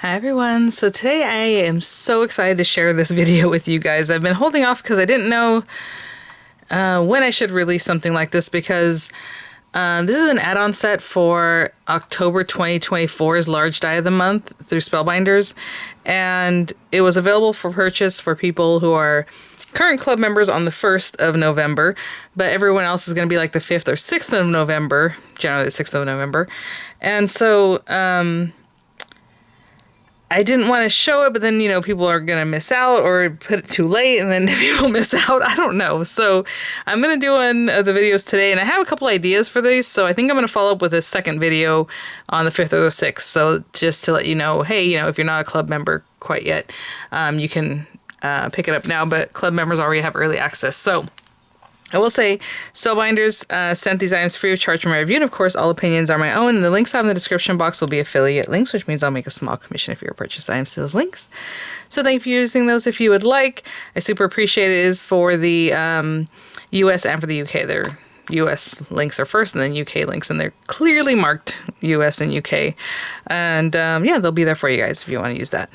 Hi everyone. So today I am so excited to share this video with you guys. I've been holding off because I didn't know when I should release something like this because this is an add-on set for October 2024's Large Die of the Month through Spellbinders, and it was available for purchase for people who are current club members on the 1st of November, but everyone else is going to be like the 5th or 6th of November, generally the 6th of November. And so I didn't want to show it, but then, people are going to miss out or put it too late and then people miss out. I don't know. So I'm going to do one of the videos today, and I have a couple ideas for these. So I think I'm going to follow up with a second video on the 5th or the 6th. So just to let you know, hey, if you're not a club member quite yet, you can pick it up now, but club members already have early access. So I will say, Spellbinders sent these items free of charge for my review, and of course, all opinions are my own. And the links I have in the description box will be affiliate links, which means I'll make a small commission if you purchase items to those links. So thank you for using those if you would like. I super appreciate it. It is for the US and for the UK. Their US links are first, and then UK links, and they're clearly marked US and UK. And yeah, they'll be there for you guys if you want to use that.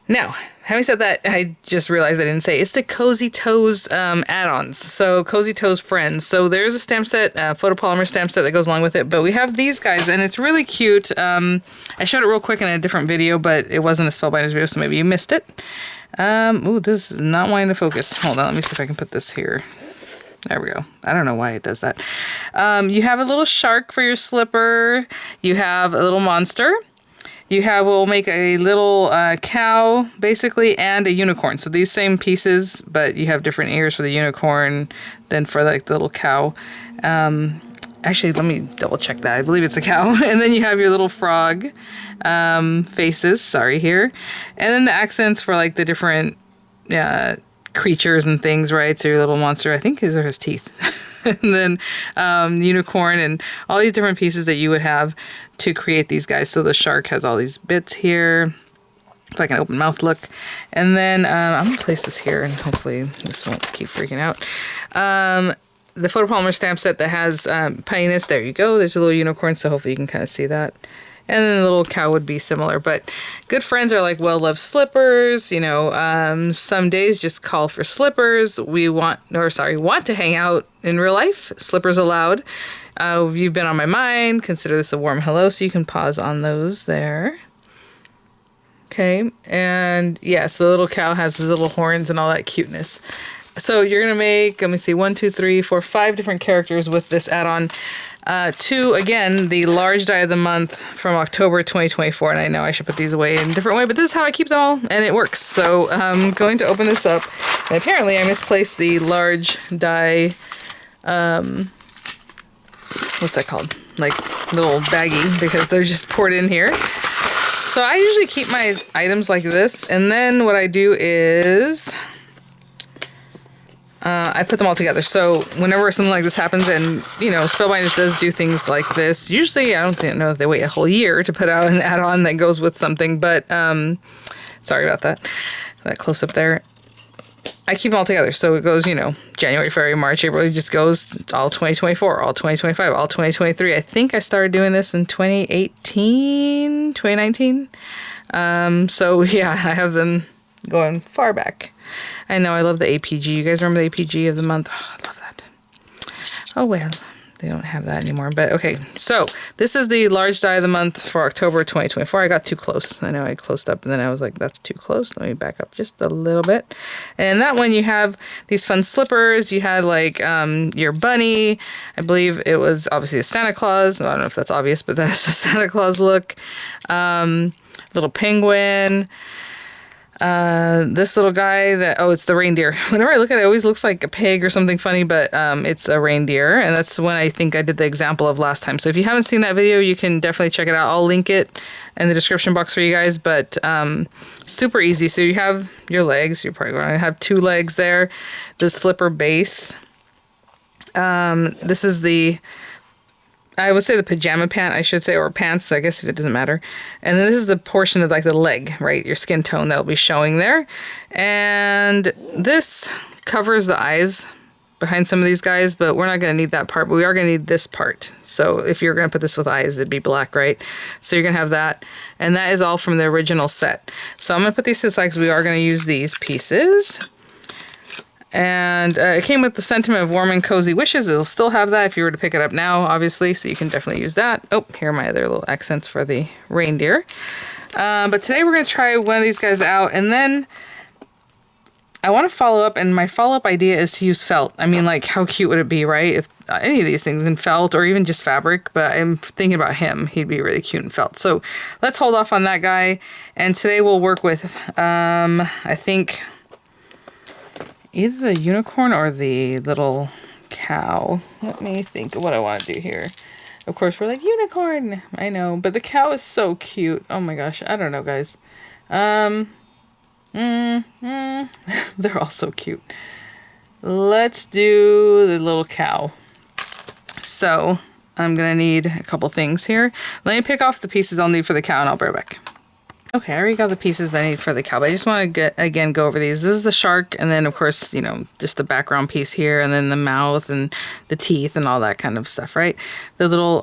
Now, having said that, I just realized I didn't say it's the Cozy Toes add-ons. So Cozy Toes Friends. So there's a stamp set, photopolymer stamp set that goes along with it. But we have these guys, and it's really cute. I showed it real quick in a different video, but it wasn't a Spellbinders video, so maybe you missed it. Ooh, this is not wanting to focus. Hold on, let me see if I can put this here. There we go. I don't know why it does that. You have a little shark for your slipper. You have a little monster. You have, we'll make a little cow, basically, and a unicorn. So these same pieces, but you have different ears for the unicorn than for, like, the little cow. Actually, let me double check that. I believe it's a cow. And then you have your little frog faces, here. And then the accents for, like, the different creatures and things, right? So your little monster, I think these are his teeth. And then unicorn and all these different pieces that you would have to create these guys. So the shark has all these bits here, like an open mouth look. And then I'm going to place this here, and hopefully this won't keep freaking out. The photopolymer stamp set that has Pinus, there you go. There's a little unicorn, so hopefully you can kind of see that. And then the little cow would be similar, but good friends are like well-loved slippers. Some days just call for slippers. Want to hang out in real life. Slippers allowed. You've been on my mind. Consider this a warm hello, so you can pause on those there. Okay, and yes, the little cow has his little horns and all that cuteness. So you're gonna make, let me see, 1, 2, 3, 4, 5 different characters with this add-on. To, again, the Large Die of the Month from October 2024. And I know I should put these away in a different way, but this is how I keep them all, and it works. So I'm going to open this up. And apparently I misplaced the Large Die, what's that called? Like, little baggie, because they're just poured in here. So I usually keep my items like this, and then what I do is I put them all together. So whenever something like this happens, and Spellbinders does do things like this, usually I don't know if they wait a whole year to put out an add-on that goes with something, but sorry about that close up there. I keep them all together, so it goes January, February, March, April. It just goes all 2024, all 2025, all 2023. I think I started doing this in 2018, 2019. So yeah, I have them going far back. I know, I love the APG. You guys remember the APG of the month? Oh, I love that. Oh, well, they don't have that anymore. But okay, so this is the Large Die of the Month for October 2024. I got too close. I know I closed up, and then I was like, that's too close. Let me back up just a little bit. And that one, you have these fun slippers. You had, like, your bunny. I believe it was obviously a Santa Claus. I don't know if that's obvious, but that's a Santa Claus look. Little penguin. This little guy it's the reindeer. Whenever I look at it, it always looks like a pig or something funny, but it's a reindeer, and that's when I think I did the example of last time. So if you haven't seen that video, you can definitely check it out. I'll link it in the description box for you guys, but super easy. So you have your legs. You're probably going to have 2 legs there. The slipper base. This is I would say the pajama pant, I should say, or pants, I guess, if it doesn't matter. And then this is the portion of, like, the leg, right? Your skin tone that'll be showing there. And this covers the eyes behind some of these guys, but we're not going to need that part, but we are going to need this part. So if you're going to put this with eyes, it'd be black, right? So you're going to have that. And that is all from the original set. So I'm going to put these to the side because we are going to use these pieces. And it came with the sentiment of warm and cozy wishes. It'll still have that if you were to pick it up now, obviously, so you can definitely use that. Oh, here are my other little accents for the reindeer. But today we're going to try one of these guys out, and then I want to follow up, and my follow-up idea is to use felt. I mean, like, how cute would it be, right? If any of these things in felt or even just fabric, but I'm thinking about him. He'd be really cute in felt. So let's hold off on that guy, and today we'll work with, I think, either the unicorn or the little cow. Let me think of what I want to do here. Of course, we're like, unicorn! I know, but the cow is so cute. Oh my gosh, I don't know, guys. They're all so cute. Let's do the little cow. So, I'm gonna need a couple things here. Let me pick off the pieces I'll need for the cow and I'll be right back. Okay, I already got the pieces that I need for the cow, but I just want to again go over these. This is the shark, and then of course, you know, just the background piece here, and then the mouth and the teeth and all that kind of stuff, right? The little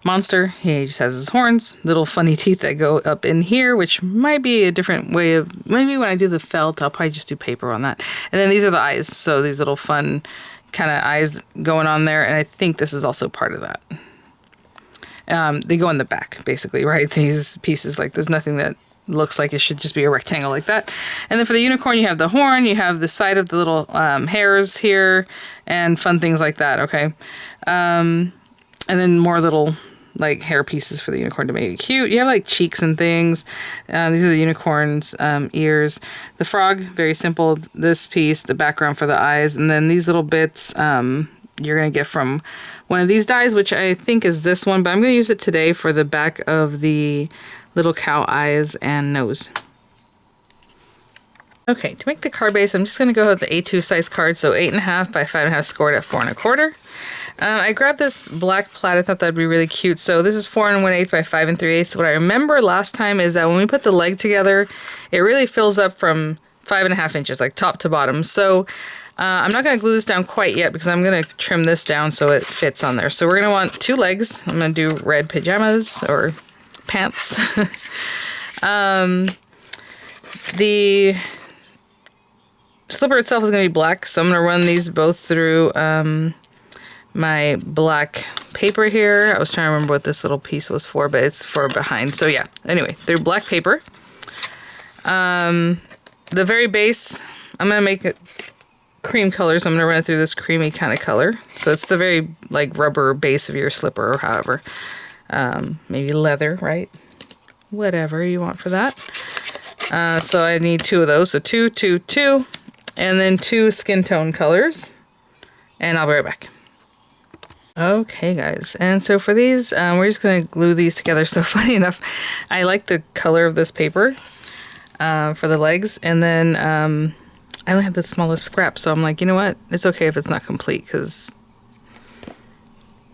monster, he just has his horns, little funny teeth that go up in here, which might be a different way of, maybe when I do the felt, I'll probably just do paper on that. And then these are the eyes, so these little fun kind of eyes going on there, and I think this is also part of that. They go in the back, basically, right? These pieces, like, there's nothing that looks like it should just be a rectangle like that. And then for the unicorn, you have the horn, you have the side of the little hairs here, and fun things like that, okay? And then more little, like, hair pieces for the unicorn to make it cute. You have, like, cheeks and things. These are the unicorn's ears. The frog, very simple. This piece, the background for the eyes. And then these little bits, you're going to get from one of these dies, which I think is this one, but I'm going to use it today for the back of the little cow eyes and nose. Okay, to make the card base, I'm just going to go with the A2 size card, so 8.5 by 5.5 scored at 4 1/4. I grabbed this black plaid. I thought that'd be really cute. So this is 4 1/8 by 5 3/8. What I remember last time is that when we put the leg together, it really fills up from 5.5 inches, like top to bottom. So I'm not going to glue this down quite yet because I'm going to trim this down so it fits on there. So we're going to want 2 legs. I'm going to do red pajamas or pants. The slipper itself is going to be black, so I'm going to run these both through my black paper here. I was trying to remember what this little piece was for, but it's for behind. So yeah, anyway, they're black paper. The very base, I'm going to make it cream color, so I'm going to run it through this creamy kind of color. So it's the very, like, rubber base of your slipper, or however. Maybe leather, right? Whatever you want for that. So I need 2 of those. So 2, 2, 2. And then 2 skin tone colors. And I'll be right back. Okay, guys. And so for these, we're just going to glue these together. So funny enough, I like the color of this paper for the legs. And then I only have the smallest scrap. So I'm like, you know what? It's okay if it's not complete because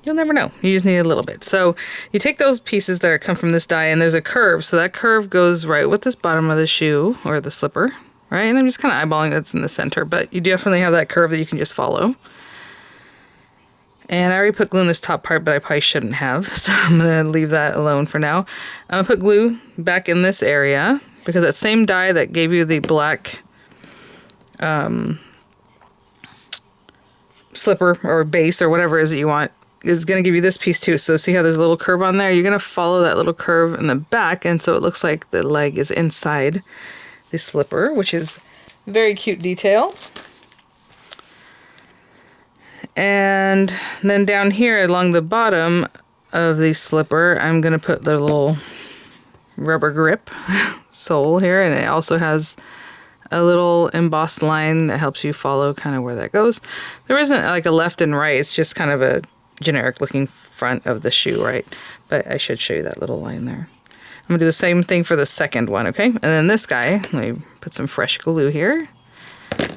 you'll never know. You just need a little bit. So you take those pieces that come from this die, and there's a curve. So that curve goes right with this bottom of the shoe or the slipper, right? And I'm just kind of eyeballing that's in the center, but you definitely have that curve that you can just follow. And I already put glue in this top part, but I probably shouldn't have. So I'm going to leave that alone for now. I'm going to put glue back in this area because that same die that gave you the black slipper or base or whatever it is that you want is going to give you this piece too. So see how there's a little curve on there? You're going to follow that little curve in the back, and so it looks like the leg is inside the slipper, which is very cute detail. And then down here along the bottom of the slipper, I'm going to put the little rubber grip sole here, and it also has a little embossed line that helps you follow kind of where that goes. There isn't like a left and right, it's just kind of a generic looking front of the shoe, right? But I should show you that little line there. I'm gonna do the same thing for the second one, okay? And then this guy, let me put some fresh glue here. It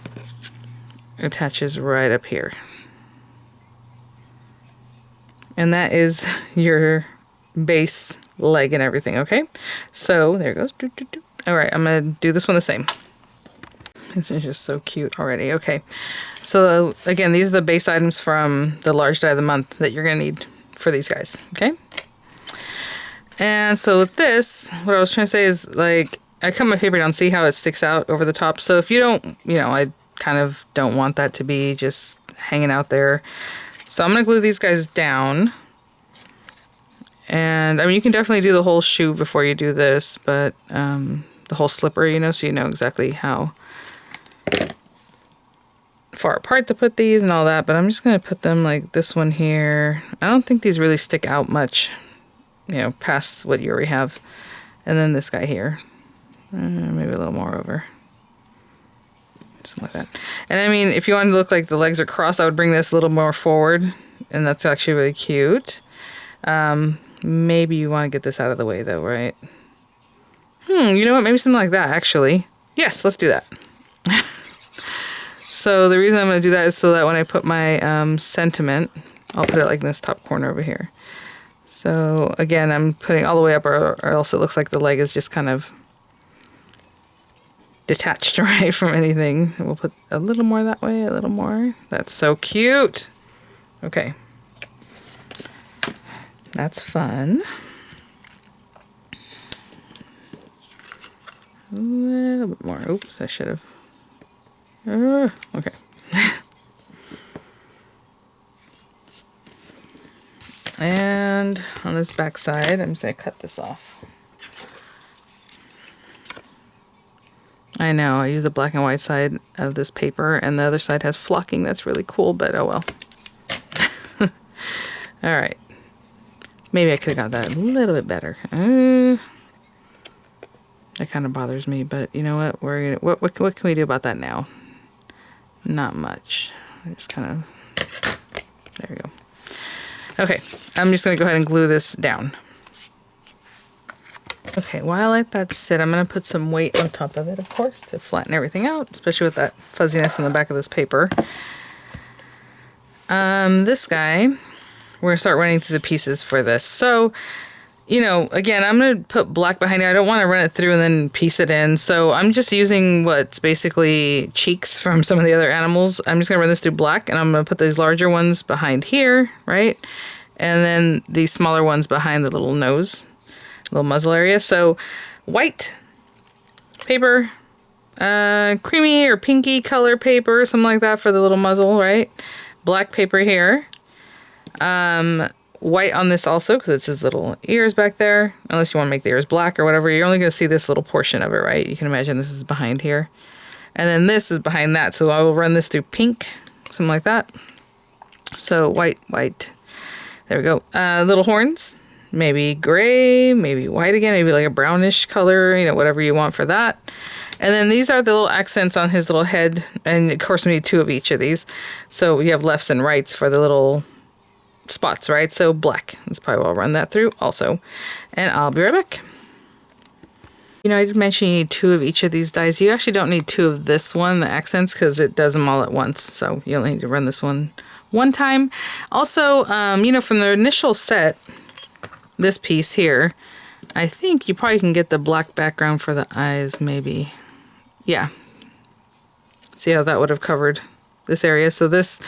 attaches right up here. And that is your base leg and everything, okay? So there it goes. All right, I'm gonna do this one the same. It's just so cute already. Okay. So again, these are the base items from the large die of the month that you're going to need for these guys. Okay. And so with this, what I was trying to say is, like, I cut my paper down, see how it sticks out over the top. So if you don't, you know, I kind of don't want that to be just hanging out there. So I'm going to glue these guys down. And I mean, you can definitely do the whole shoe before you do this, but the whole slipper, you know, so you know exactly how far apart to put these and all that. But I'm just going to put them like this one here. I don't think these really stick out much, you know, past what you already have. And then this guy here, maybe a little more over. Something like that. And I mean, if you wanted to look like the legs are crossed, I would bring this a little more forward. And that's actually really cute. Maybe you want to get this out of the way though, right? You know what? Maybe something like that, actually. Yes, let's do that. So the reason I'm going to do that is so that when I put my sentiment, I'll put it like in this top corner over here. So again, I'm putting all the way up, or else it looks like the leg is just kind of detached, right, from anything. We'll put a little more that way, a little more. That's so cute. Okay. That's fun. A little bit more. Oops, I should have. Okay. And on this back side, I'm just going to cut this off. I know, I use the black and white side of this paper, and the other side has flocking. That's really cool, but oh well. All right. Maybe I could have got that a little bit better. That kind of bothers me, but you know what? What can we do about that now? Not much. I just kind of, there we go. Okay, I'm just gonna go ahead and glue this down. Okay, while I let that sit, I'm gonna put some weight on top of it, of course, to flatten everything out, especially with that fuzziness in the back of this paper. This guy, we're gonna start running through the pieces for this. So, you know, again, I'm going to put black behind it. I don't want to run it through and then piece it in. So I'm just using what's basically cheeks from some of the other animals. I'm just going to run this through black, and I'm going to put these larger ones behind here, right? And then these smaller ones behind the little nose, little muzzle area. So white paper, creamy or pinky color paper, something like that for the little muzzle, right? Black paper here. White on this also, because it's his little ears back there. Unless you want to make the ears black or whatever, you're only going to see this little portion of it, right? You can imagine this is behind here. And then this is behind that, so I will run this through pink, something like that. So white. There we go. Little horns, maybe gray, maybe white again, maybe like a brownish color, you know, whatever you want for that. And then these are the little accents on his little head, and of course we need 2 of each of these. So you have lefts and rights for the little spots, right? So black. That's probably what I'll run that through also. And I'll be right back. You know, I did mention you need 2 of each of these dies. You actually don't need 2 of this one, the accents, because it does them all at once. So you only need to run this one time. Also, you know, from the initial set, this piece here, I think you probably can get the black background for the eyes, maybe. Yeah. See how that would have covered this area? So this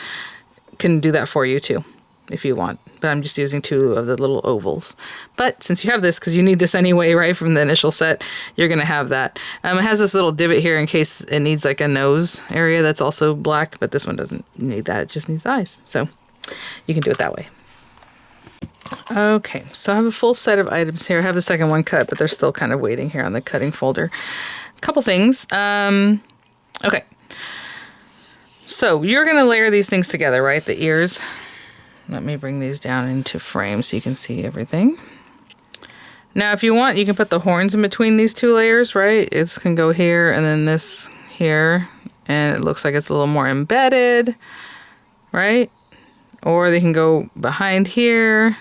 can do that for you too, if you want. But I'm just using 2 of the little ovals. But since you have this, because you need this anyway, right, from the initial set, you're going to have that. It has this little divot here in case it needs like a nose area that's also black, but this one doesn't need that. It just needs the eyes. So you can do it that way. Okay, so I have a full set of items here. I have the second one cut, but they're still kind of waiting here on the cutting folder. A couple things. Okay. So you're going to layer these things together, right? The ears. Let me bring these down into frame so you can see everything. Now, if you want, you can put the horns in between these 2 layers, right? This can go here and then this here, and it looks like it's a little more embedded, right? Or they can go behind here,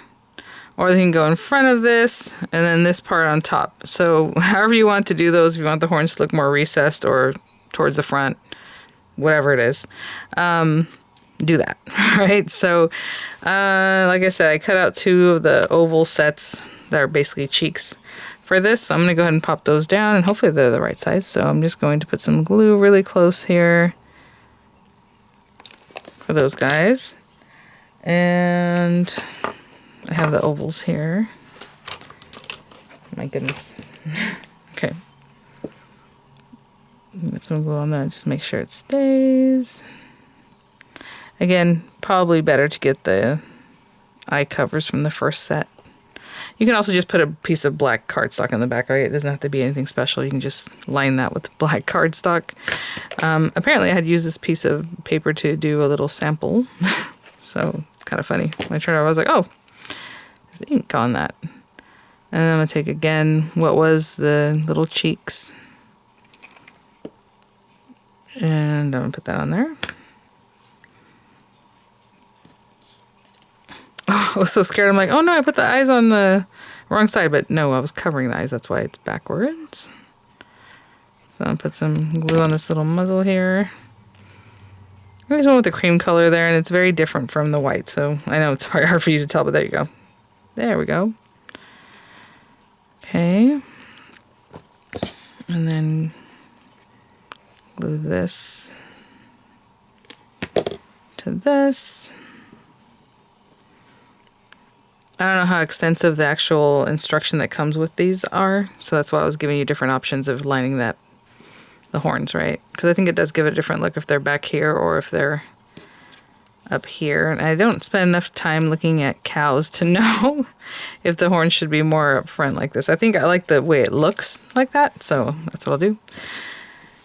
or they can go in front of this, and then this part on top. So however you want to do those, if you want the horns to look more recessed or towards the front, whatever it is, do that, right? So, like I said, I cut out 2 of the oval sets that are basically cheeks for this. So I'm going to go ahead and pop those down, and hopefully they're the right size. So I'm just going to put some glue really close here for those guys. And I have the ovals here. My goodness. Okay. Get some glue on that, just make sure it stays. Again, probably better to get the eye covers from the first set. You can also just put a piece of black cardstock on the back. Right? It doesn't have to be anything special. You can just line that with black cardstock. Apparently I had used this piece of paper to do a little sample. So kind of funny. When I turned it out, I was like, oh, there's ink on that. And then I'm going to take again what was the little cheeks. And I'm going to put that on there. Oh, I was so scared. I'm like, oh no, I put the eyes on the wrong side. But no, I was covering the eyes. That's why it's backwards. So I'm going to put some glue on this little muzzle here. I just went with the cream color there, and it's very different from the white. So I know it's probably hard for you to tell, but there you go. There we go. Okay. And then glue this to this. I don't know how extensive the actual instruction that comes with these are, so that's why I was giving you different options of lining the horns, right? Because I think it does give it a different look if they're back here or if they're up here. And I don't spend enough time looking at cows to know if the horns should be more up front like this. I think I like the way it looks like that, so that's what I'll do.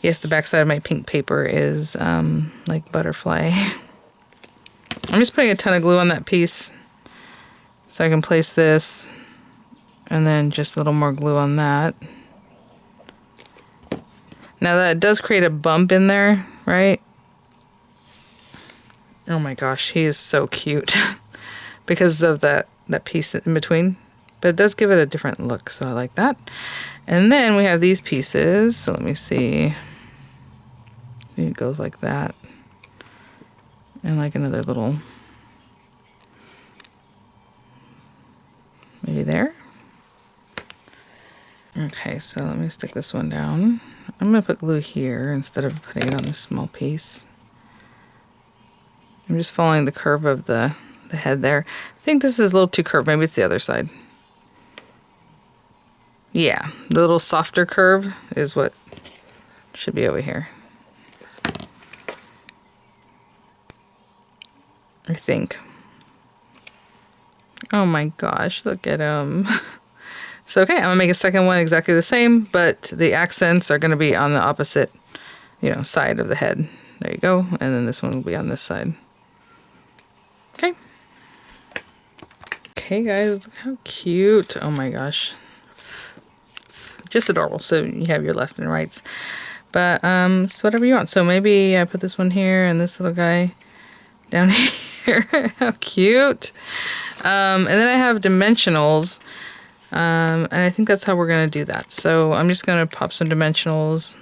Yes, the back side of my pink paper is like butterfly. I'm just putting a ton of glue on that piece so I can place this, and then just a little more glue on that. Now that does create a bump in there, right? Oh my gosh, he is so cute because of that piece in between. But it does give it a different look, so I like that. And then we have these pieces. So let me see. It goes like that. And like another little, maybe there. Okay, so let me stick this one down. I'm going to put glue here instead of putting it on this small piece. I'm just following the curve of the head there. I think this is a little too curved. Maybe it's the other side. Yeah, the little softer curve is what should be over here. I think. Oh my gosh, look at him. So, okay, I'm going to make a second one exactly the same, but the accents are going to be on the opposite, side of the head. There you go. And then this one will be on this side. Okay. Okay, guys, look how cute. Oh my gosh. Just adorable. So you have your left and rights. But it's whatever you want. So maybe I put this one here and this little guy down here. How cute. And then I have dimensionals. And I think that's how we're going to do that. So I'm just going to pop some dimensionals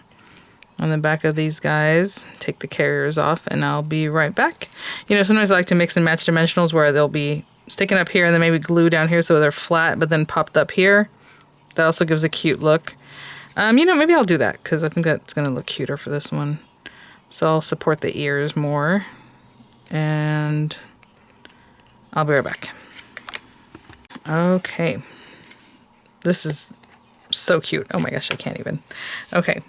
on the back of these guys, take the carriers off, and I'll be right back. Sometimes I like to mix and match dimensionals where they'll be sticking up here and then maybe glue down here so they're flat, but then popped up here. That also gives a cute look. Maybe I'll do that because I think that's going to look cuter for this one. So I'll support the ears more, and I'll be right back. Okay. This is so cute. Oh my gosh, I can't even. Okay.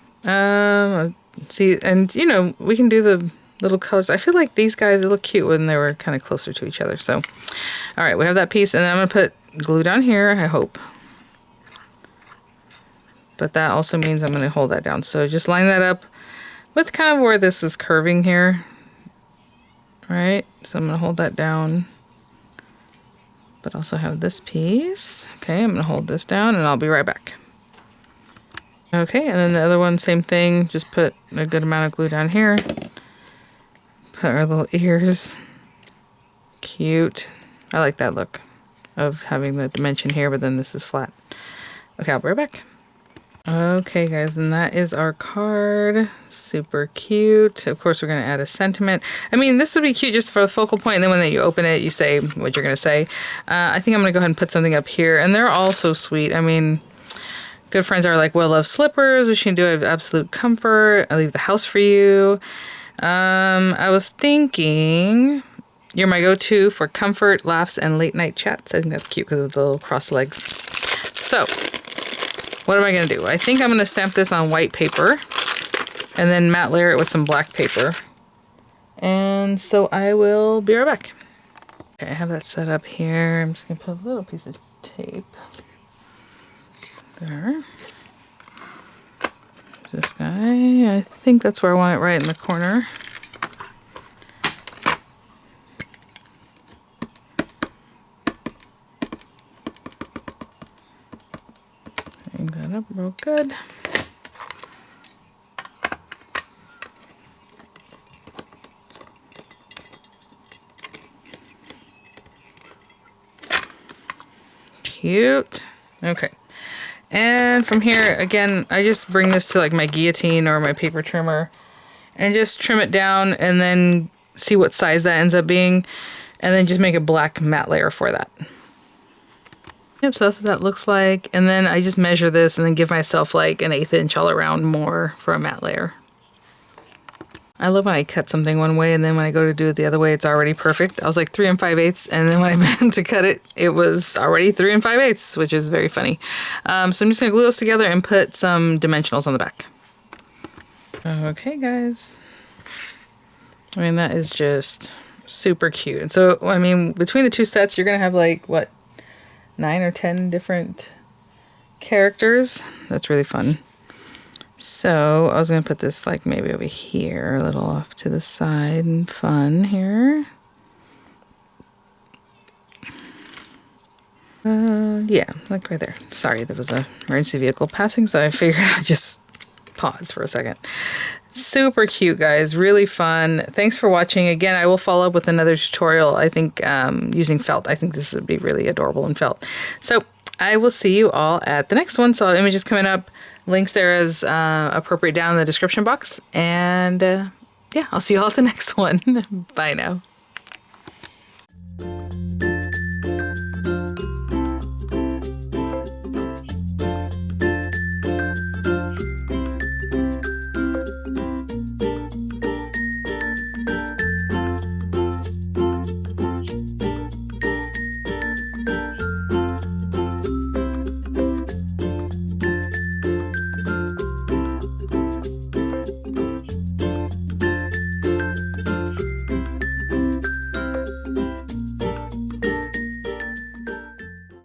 See, and we can do the little colors. I feel like these guys, they look cute when they were kind of closer to each other. So, all right, we have that piece, and then I'm going to put glue down here, I hope. But that also means I'm going to hold that down. So just line that up with kind of where this is curving here. All right, so I'm going to hold that down. But also have this piece. Okay, I'm going to hold this down and I'll be right back. Okay, and then the other one, same thing. Just put a good amount of glue down here. Put our little ears. Cute. I like that look of having the dimension here, but then this is flat. Okay, I'll be right back. Okay, guys, and that is our card. Super cute. Of course, we're going to add a sentiment. I mean, this would be cute just for the focal point, and then when you open it, you say what you're going to say. I think I'm going to go ahead and put something up here, and they're all so sweet. I mean, Good friends are like, well, love slippers. Wishing you do have absolute comfort. I leave the house for you. I was thinking you're my go-to for comfort, laughs, and late night chats. I think that's cute because of the little crossed legs. So what am I going to do? I think I'm going to stamp this on white paper and then matte layer it with some black paper. And so I will be right back. Okay, I have that set up here. I'm just going to put a little piece of tape there. This guy, I think that's where I want it, right in the corner. Hang that up real good. Cute. Okay. And from here, again, I just bring this to like my guillotine or my paper trimmer and just trim it down and then see what size that ends up being and then just make a black matte layer for that. Yep, so that's what that looks like. And then I just measure this and then give myself like an 1/8 inch all around more for a matte layer. I love when I cut something one way and then when I go to do it the other way, it's already perfect. I was like 3 5/8, and then when I meant to cut it, it was already 3 5/8, which is very funny. So I'm just gonna glue those together and put some dimensionals on the back. Okay, guys. I mean, that is just super cute. And so, I mean, between the two sets, you're gonna have like, what, 9 or 10 different characters. That's really fun. So I was going to put this like maybe over here, a little off to the side and fun here. Yeah, like right there. Sorry, there was an emergency vehicle passing, so I figured I'd just pause for a second. Super cute, guys. Really fun. Thanks for watching. Again, I will follow up with another tutorial, I think, using felt. I think this would be really adorable in felt. So I will see you all at the next one. So images coming up. Links there as appropriate down in the description box. And yeah, I'll see you all at the next one. Bye now.